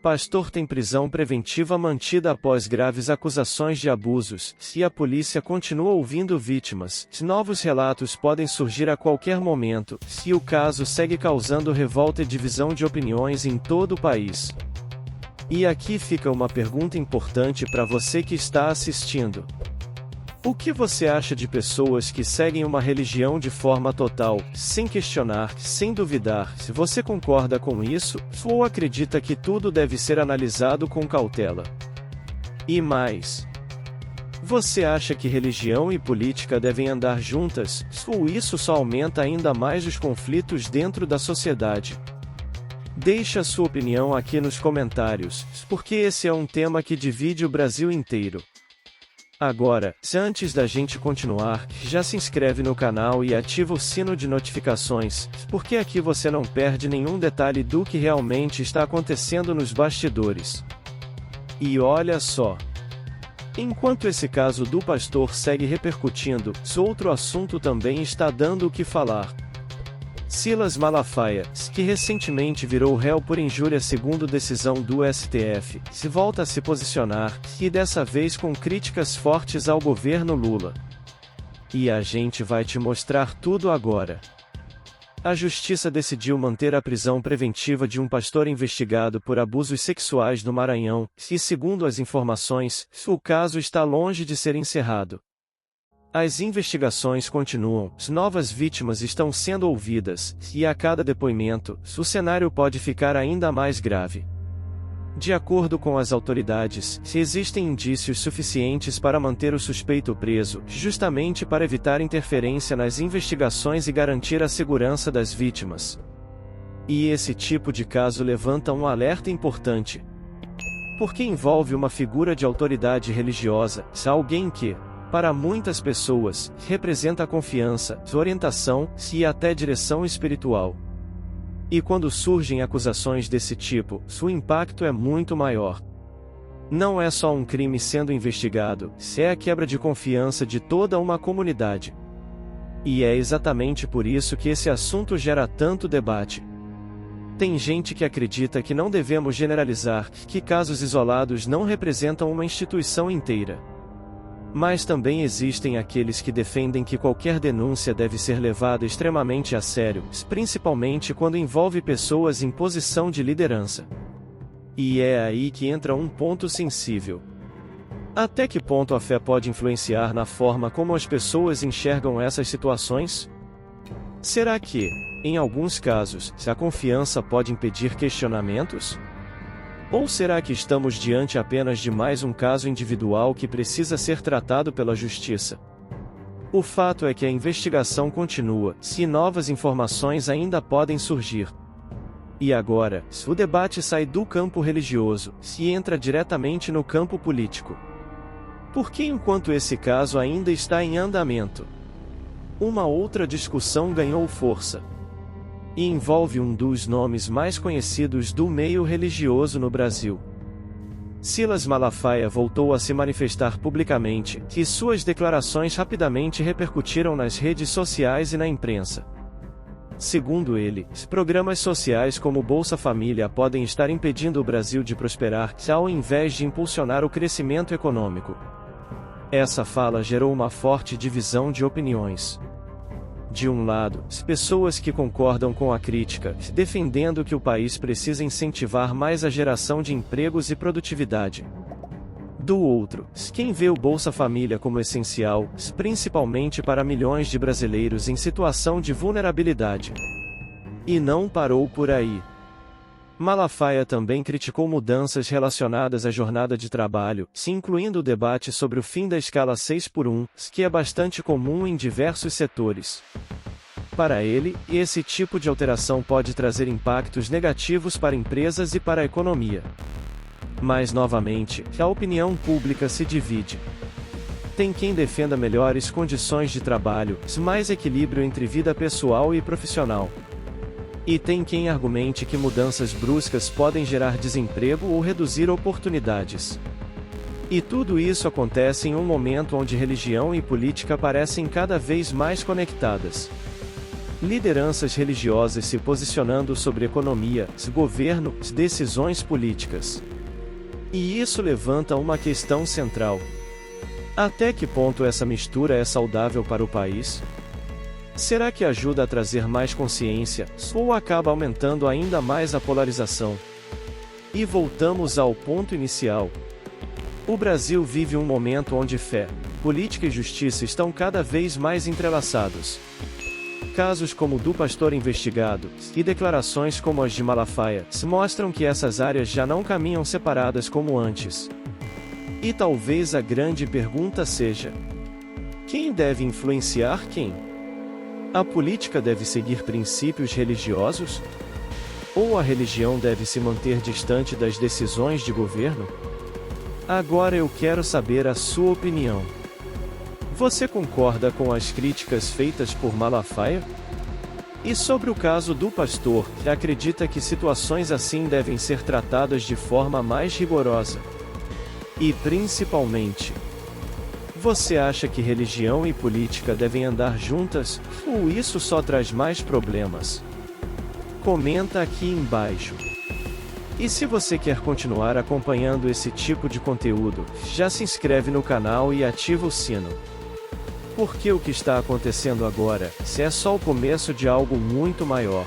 Pastor tem prisão preventiva mantida após graves acusações de abusos. Se a polícia continua ouvindo vítimas, novos relatos podem surgir a qualquer momento, se o caso segue causando revolta e divisão de opiniões em todo o país. E aqui fica uma pergunta importante para você que está assistindo. O que você acha de pessoas que seguem uma religião de forma total, sem questionar, sem duvidar? Se você concorda com isso, ou acredita que tudo deve ser analisado com cautela? E mais, você acha que religião e política devem andar juntas, ou isso só aumenta ainda mais os conflitos dentro da sociedade? Deixe a sua opinião aqui nos comentários, porque esse é um tema que divide o Brasil inteiro. Agora, se antes da gente continuar, já se inscreve no canal e ativa o sino de notificações, porque aqui você não perde nenhum detalhe do que realmente está acontecendo nos bastidores. E olha só! Enquanto esse caso do pastor segue repercutindo, outro assunto também está dando o que falar. Silas Malafaia, que recentemente virou réu por injúria segundo decisão do STF, se volta a se posicionar, e dessa vez com críticas fortes ao governo Lula. E a gente vai te mostrar tudo agora. A justiça decidiu manter a prisão preventiva de um pastor investigado por abusos sexuais no Maranhão, e segundo as informações, o caso está longe de ser encerrado. As investigações continuam, novas vítimas estão sendo ouvidas, e a cada depoimento, o cenário pode ficar ainda mais grave. De acordo com as autoridades, existem indícios suficientes para manter o suspeito preso, justamente para evitar interferência nas investigações e garantir a segurança das vítimas. E esse tipo de caso levanta um alerta importante. Porque envolve uma figura de autoridade religiosa, alguém que, para muitas pessoas, representa a confiança, orientação e até direção espiritual. E quando surgem acusações desse tipo, o impacto é muito maior. Não é só um crime sendo investigado, é a quebra de confiança de toda uma comunidade. E é exatamente por isso que esse assunto gera tanto debate. Tem gente que acredita que não devemos generalizar, que casos isolados não representam uma instituição inteira. Mas também existem aqueles que defendem que qualquer denúncia deve ser levada extremamente a sério, principalmente quando envolve pessoas em posição de liderança. E é aí que entra um ponto sensível. Até que ponto a fé pode influenciar na forma como as pessoas enxergam essas situações? Será que, em alguns casos, a confiança pode impedir questionamentos? Ou será que estamos diante apenas de mais um caso individual que precisa ser tratado pela justiça? O fato é que a investigação continua, e novas informações ainda podem surgir. E agora, o debate sai do campo religioso, e entra diretamente no campo político. Porque enquanto esse caso ainda está em andamento, uma outra discussão ganhou força. E envolve um dos nomes mais conhecidos do meio religioso no Brasil. Silas Malafaia voltou a se manifestar publicamente, e suas declarações rapidamente repercutiram nas redes sociais e na imprensa. Segundo ele, programas sociais como Bolsa Família podem estar impedindo o Brasil de prosperar, ao invés de impulsionar o crescimento econômico. Essa fala gerou uma forte divisão de opiniões. De um lado, pessoas que concordam com a crítica, defendendo que o país precisa incentivar mais a geração de empregos e produtividade. Do outro, quem vê o Bolsa Família como essencial, principalmente para milhões de brasileiros em situação de vulnerabilidade. E não parou por aí. Malafaia também criticou mudanças relacionadas à jornada de trabalho, incluindo o debate sobre o fim da escala 6x1, que é bastante comum em diversos setores. Para ele, esse tipo de alteração pode trazer impactos negativos para empresas e para a economia. Mas novamente, a opinião pública se divide. Tem quem defenda melhores condições de trabalho, mais equilíbrio entre vida pessoal e profissional. E tem quem argumente que mudanças bruscas podem gerar desemprego ou reduzir oportunidades. E tudo isso acontece em um momento onde religião e política parecem cada vez mais conectadas. Lideranças religiosas se posicionando sobre economia, governo, decisões políticas. E isso levanta uma questão central. Até que ponto essa mistura é saudável para o país? Será que ajuda a trazer mais consciência, ou acaba aumentando ainda mais a polarização? E voltamos ao ponto inicial. O Brasil vive um momento onde fé, política e justiça estão cada vez mais entrelaçados. Casos como o do pastor investigado, e declarações como as de Malafaia, mostram que essas áreas já não caminham separadas como antes. E talvez a grande pergunta seja: quem deve influenciar quem? A política deve seguir princípios religiosos? Ou a religião deve se manter distante das decisões de governo? Agora eu quero saber a sua opinião. Você concorda com as críticas feitas por Malafaia? E sobre o caso do pastor, acredita que situações assim devem ser tratadas de forma mais rigorosa? E principalmente, você acha que religião e política devem andar juntas, ou isso só traz mais problemas? Comenta aqui embaixo. E se você quer continuar acompanhando esse tipo de conteúdo, já se inscreve no canal e ativa o sino. Porque o que está acontecendo agora, é só o começo de algo muito maior.